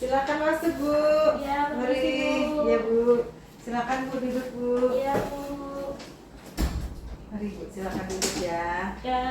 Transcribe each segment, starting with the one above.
Silakan masuk Bu. Ya, Mari. permisi, Bu. Ya Bu. Silakan Bu duduk Bu. Iya, Bu. Mari Bu, silakan duduk ya. Ya.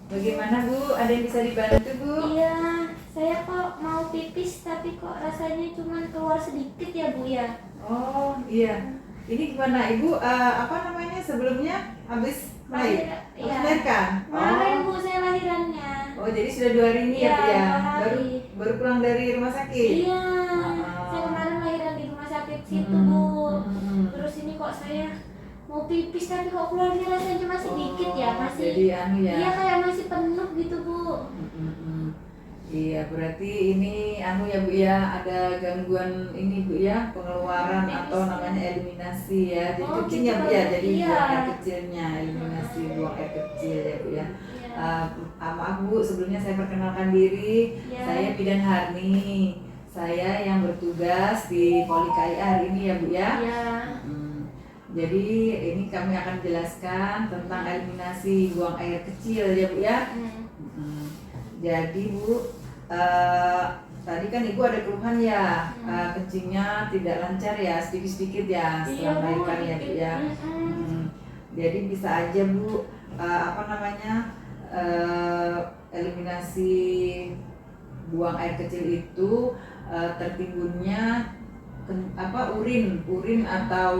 Bagaimana Bu? Ada yang bisa dibantu Bu? Iya, saya kok mau pipis tapi kok rasanya cuma keluar sedikit ya, Bu ya? Oh iya. Ini gimana Ibu? Apa namanya sebelumnya habis Lahir, Habis iya. melahirkan? Kemarin, Oh. Bu, saya lahirannya. Oh jadi sudah 2 hari ini ya Bu Iya, ya? 2 hari. Baru pulang dari rumah sakit? Iya, Oh. saya kemarin lahiran di rumah sakit situ, Mm-mm, Bu. mm-mm. Terus ini kok saya mau pipis tapi kok keluarnya rasanya cuma sedikit ya, masih. Jadi anu ya. Iya, kayak masih penuh gitu, Bu. Mm-mm. Iya berarti ini anu ya Bu ya, ada gangguan ini Bu ya, pengeluaran atau namanya eliminasi ya. Jadi Oh, kecilnya gitu, Bu ya, Pak. jadi Iya. buang air kecilnya, eliminasi buang air kecil ya Bu ya. Iya. Maaf Bu, sebelumnya saya perkenalkan diri, Iya. saya Bidan Harni. Saya yang bertugas di Poli KIA hari ini ya Bu ya. Iya. Jadi ini kami akan jelaskan tentang eliminasi buang air kecil ya Bu ya. Jadi Bu, tadi kan Ibu ada keluhan ya, kencingnya tidak lancar ya, sedikit-sedikit ya setelah melahirkan ya Bu ya. Jadi bisa aja Bu, apa namanya, eliminasi buang air kecil itu tertimbunnya urin atau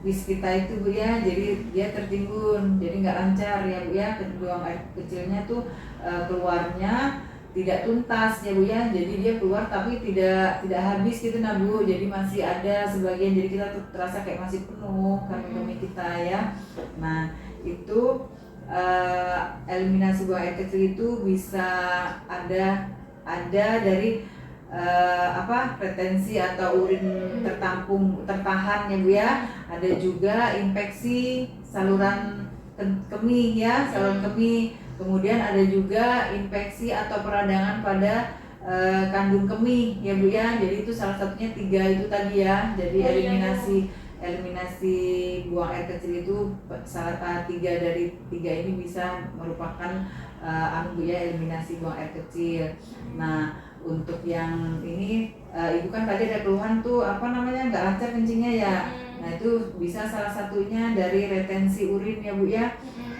bis kita itu Bu ya, jadi dia tertimbun, jadi nggak lancar ya Bu ya, buang air kecilnya tuh keluarnya tidak tuntas ya Bu ya, jadi dia keluar tapi tidak habis gitu nah Bu, jadi masih ada sebagian, jadi kita terasa kayak masih penuh kami kita ya. Nah itu eliminasi buang air kecil itu bisa ada dari retensi atau urin tertahan ya Bu ya. Ada juga infeksi saluran kemih ya, saluran kemih. Kemudian ada juga infeksi atau peradangan pada kandung kemih ya Bu ya. Jadi itu salah satunya 3 itu tadi ya. Jadi eliminasi buang air kecil itu salah 3 dari 3 ini bisa merupakan Bu ya, eliminasi buang air kecil. Nah untuk yang ini Ibu kan tadi ada keluhan tuh nggak lancar kencingnya ya. Nah itu bisa salah satunya dari retensi urin ya Bu ya.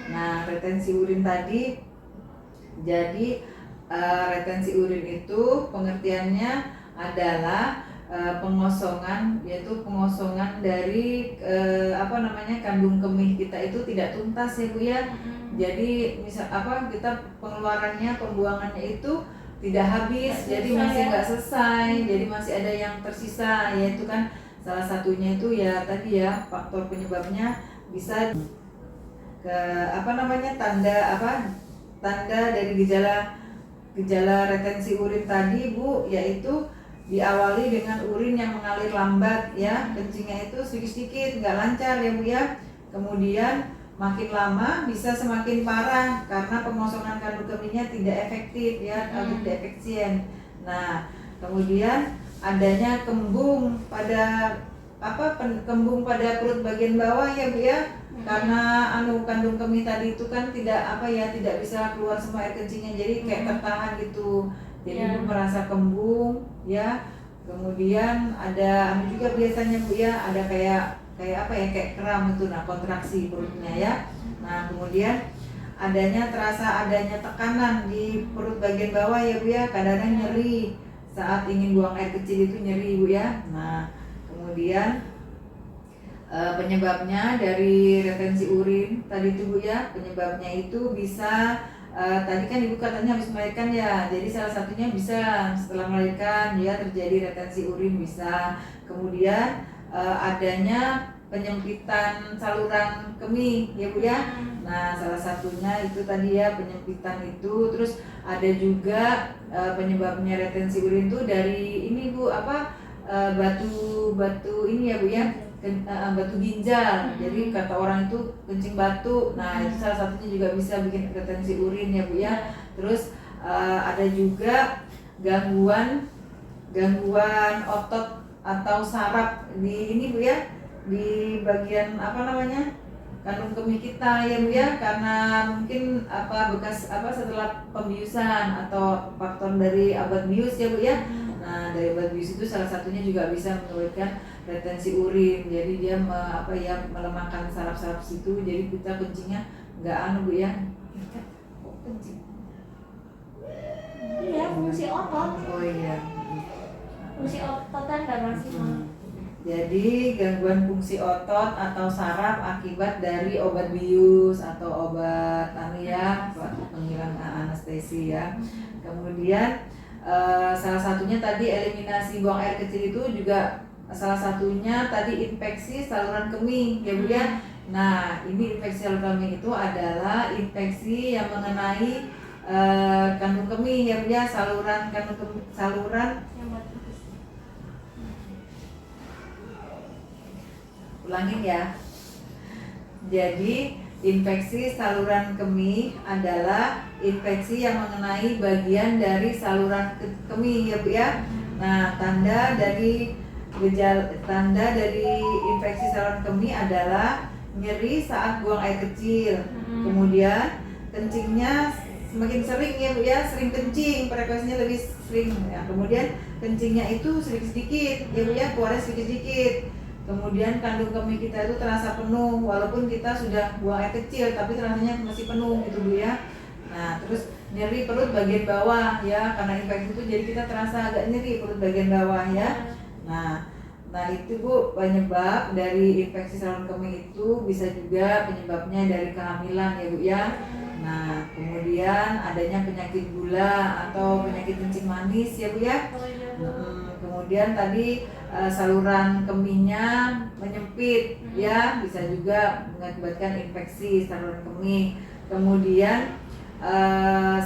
Nah retensi urin tadi, jadi retensi urin itu pengertiannya adalah pengosongan, yaitu pengosongan dari kandung kemih kita itu tidak tuntas ya Bu ya. Jadi kita pengeluarannya, pembuangannya itu tidak habis, jadi masih nggak selesai, jadi masih ada yang tersisa, yaitu kan salah satunya itu ya tadi ya, faktor penyebabnya bisa ke tanda dari gejala retensi urin tadi Bu, yaitu diawali dengan urin yang mengalir lambat ya, kencingnya itu sedikit-sedikit nggak lancar ya Bu ya. Kemudian makin lama bisa semakin parah karena pengosongan kandung kemihnya tidak efektif ya, atau tidak efisien. Nah, kemudian adanya kembung pada perut bagian bawah ya Bu ya. Karena kandung kemih tadi itu kan tidak bisa keluar semua air kencingnya, jadi kayak tertahan gitu. Jadi Ibu merasa kembung ya. Kemudian ada juga biasanya Bu ya, ada kayak kram itu, nah kontraksi perutnya ya. Nah kemudian terasa adanya tekanan di perut bagian bawah ya Bu ya, kadang-kadang nyeri saat ingin buang air kecil itu nyeri Bu ya. Nah kemudian penyebabnya dari retensi urin tadi itu Bu ya, penyebabnya itu bisa tadi kan Ibu katanya habis melahirkan ya, jadi salah satunya bisa setelah melahirkan ya terjadi retensi urin bisa. Kemudian adanya penyempitan saluran kemih ya Bu ya. Nah salah satunya itu tadi ya, penyempitan itu. Terus ada juga penyebabnya retensi urin itu dari ini Bu, batu ini ya Bu ya, batu ginjal. Jadi kata orang itu kencing batu. Nah itu salah satunya juga bisa bikin retensi urin ya Bu ya. Terus ada juga gangguan otot atau saraf di ini Bu ya, di bagian kandung kemih kita ya Bu ya, karena mungkin bekas setelah pembiusan atau faktor dari obat bius ya Bu ya. Nah, dari obat bius itu salah satunya juga bisa menyebabkan retensi urin. Jadi dia melemahkan saraf-saraf situ. Jadi kita kencingnya nggak Bu ya. Kok kencing? Iya, fungsi otot. Oh iya. Fungsi otot kan nggak maksimal. Jadi gangguan fungsi otot atau saraf akibat dari obat bius atau obat penghilang anestesi ya. Kemudian salah satunya tadi eliminasi buang air kecil itu juga salah satunya tadi infeksi saluran kemih ya Bu ya. Nah, ini infeksi saluran kemih itu adalah infeksi yang mengenai kandung kemih ya Bu ya, saluran ulangin ya. Jadi infeksi saluran kemih adalah infeksi yang mengenai bagian dari saluran kemih ya Bu ya. Nah, tanda dari infeksi saluran kemih adalah nyeri saat buang air kecil. Kemudian kencingnya semakin sering ya Bu ya, sering kencing, frekuensinya lebih sering ya. Kemudian kencingnya itu sedikit-sedikit ya Bu ya, keluarnya sedikit-sedikit. Kemudian kandung kemih kita itu terasa penuh walaupun kita sudah buang air kecil, tapi rasanya masih penuh gitu Bu ya. Nah, terus nyeri perut bagian bawah ya, karena infeksi itu jadi kita terasa agak nyeri perut bagian bawah ya. Nah itu Bu, penyebab dari infeksi saluran kemih itu bisa juga penyebabnya dari kehamilan ya Bu ya. Nah, kemudian adanya penyakit gula atau penyakit kencing manis ya Bu ya. Kemudian tadi saluran kemihnya menyempit ya, bisa juga mengakibatkan infeksi saluran kemih. Kemudian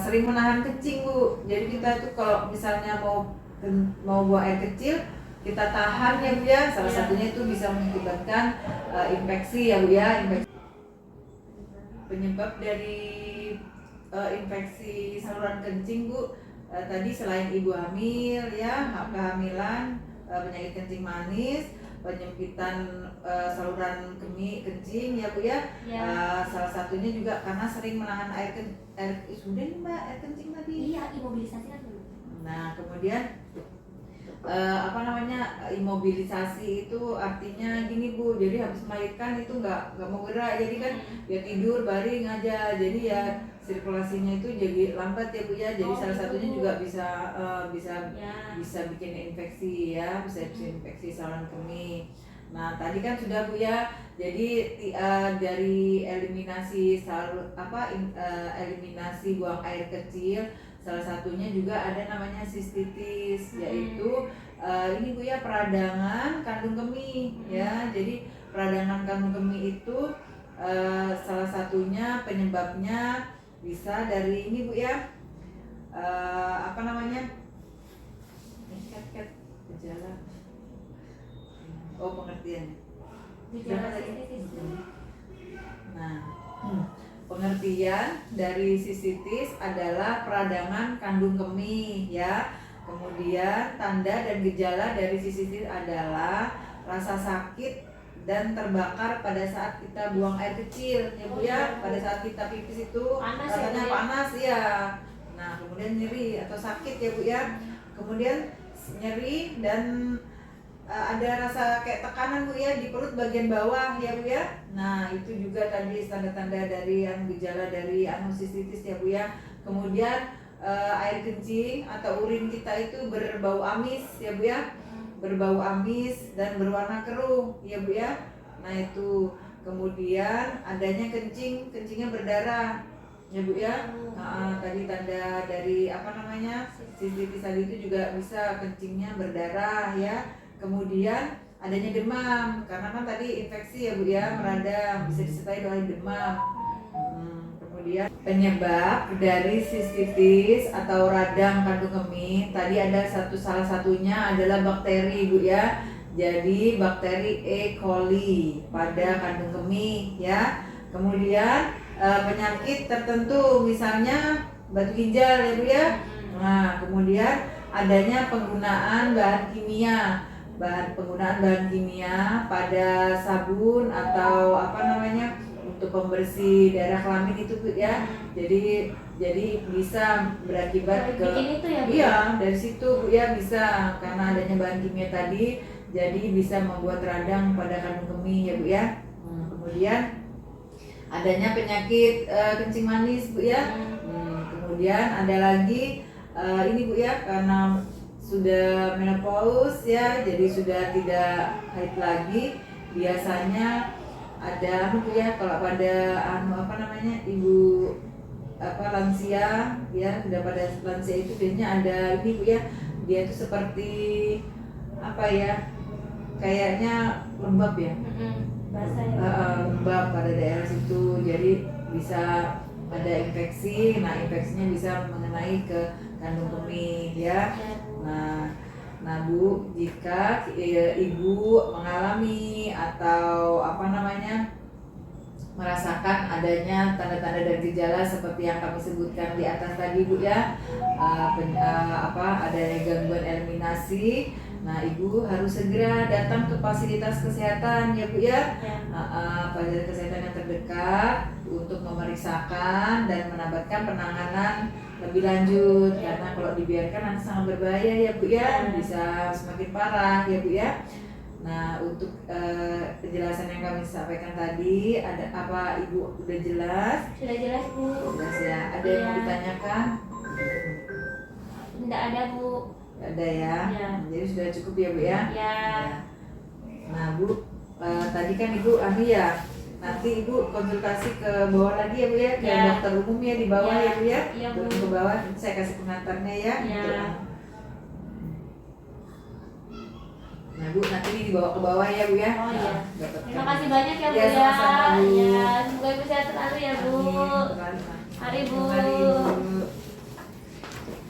sering menahan kencing Bu. Jadi kita tuh kalau misalnya mau buang air kecil, kita tahan ya Bu ya. Salah satunya itu bisa mengakibatkan infeksi ya Bu ya. Penyebab dari infeksi saluran kencing Bu, tadi selain ibu hamil ya, kehamilan, penyakit kencing manis, penyempitan saluran kencing ya Bu ya. Salah satunya juga karena sering menahan air sudah nih Mbak, air kencing tadi. Iya, imobilisasi kan dulu. Nah, kemudian imobilisasi itu artinya gini Bu, jadi habis melahirkan itu nggak mau gerak, jadi kan ya tidur baring aja, jadi ya sirkulasinya itu jadi lambat ya Bu ya. Jadi salah satunya juga bisa bikin infeksi ya, bisa infeksi saluran kemih. Nah, tadi kan sudah Bu ya. Jadi dari eliminasi eliminasi buang air kecil, salah satunya juga ada namanya sistitis, yaitu ini Bu ya, peradangan kandung kemih ya. Jadi peradangan kandung kemih itu salah satunya penyebabnya bisa dari ini Bu ya, gejala pengertian. Nah, pengertian dari sistitis adalah peradangan kandung kemih ya. Kemudian tanda dan gejala dari sistitis adalah rasa sakit dan terbakar pada saat kita buang air kecil ya Bu ya. Pada saat kita pipis itu rasanya panas ya. Nah, kemudian nyeri atau sakit ya Bu ya. Kemudian nyeri dan ada rasa kayak tekanan Bu ya di perut bagian bawah ya Bu ya. Nah, itu juga tadi tanda-tanda dari gejala dari sistitis ya Bu ya. Kemudian air kencing atau urin kita itu berbau amis ya Bu ya. Berbau amis dan berwarna keruh ya Bu ya. Nah, itu kemudian adanya kencingnya berdarah ya Bu ya. Tadi tanda dari sistitis tadi itu juga bisa kencingnya berdarah ya. Kemudian adanya demam, karena kan tadi infeksi ya Bu ya, meradang, bisa disertai oleh demam. Kemudian penyebab dari sistitis atau radang kandung kemih tadi ada salah satunya adalah bakteri Bu ya. Jadi bakteri E. coli pada kandung kemih ya. Kemudian penyakit tertentu misalnya batu ginjal ya Bu ya. Nah, kemudian adanya penggunaan bahan kimia pada sabun atau untuk pembersih daerah kelamin itu Bu ya. Jadi bisa berakibat ke bikin itu ya Bu? iya, dari situ Bu ya, bisa karena adanya bahan kimia tadi jadi bisa membuat radang pada kandung kemih ya Bu ya. Kemudian adanya penyakit kencing manis Bu ya. Kemudian ada lagi ini Bu ya, karena sudah menopause ya, jadi sudah tidak haid lagi. Biasanya ada Bu ya, kalau pada ibu lansia ya, sudah pada lansia itu biasanya ada ini Bu ya, dia itu seperti apa ya, kayaknya lembab ya. Basah ya. Lembab pada daerah situ, jadi bisa ada infeksi. Nah, infeksinya bisa mengenai ke kandung kemih ya. Nah Bu, jika ibu mengalami atau merasakan adanya tanda-tanda dan gejala seperti yang kami sebutkan di atas tadi Bu ya, adanya gangguan eliminasi, nah ibu harus segera datang ke fasilitas kesehatan ya Bu ya, fasilitas kesehatan yang terdekat untuk memeriksakan dan mendapatkan penanganan lebih lanjut, karena kalau dibiarkan nanti sangat berbahaya ya Bu ya, bisa semakin parah ya Bu ya. Nah, untuk penjelasan yang kami sampaikan tadi, ada apa Ibu udah jelas? Sudah jelas Bu. Jelas ya. Ada yang mau ditanyakan? Tidak ada Bu. Tidak ada ya. Ya. Jadi sudah cukup ya Bu ya. Ya. Nah Bu, tadi kan Ibu ya. Nanti Ibu konsultasi ke bawah lagi ya Bu ya, ke Ya. dokter umum ya di bawah ya Bu ya. Iya Bu. Ke bawah, saya kasih pengantarnya ya. Ya. Nah Bu, nanti ini dibawa ke bawah ya Bu ya. Oh iya. Dapatkan. Terima kasih banyak ya Bu Ya, ya. sama-sama, Bu. Ya, semoga Ibu sehat selalu ya Bu. Mari Bu. Mari Bu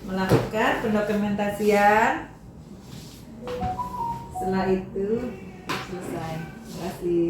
melakukan pendokumentasian. Setelah itu selesai. Terima kasih.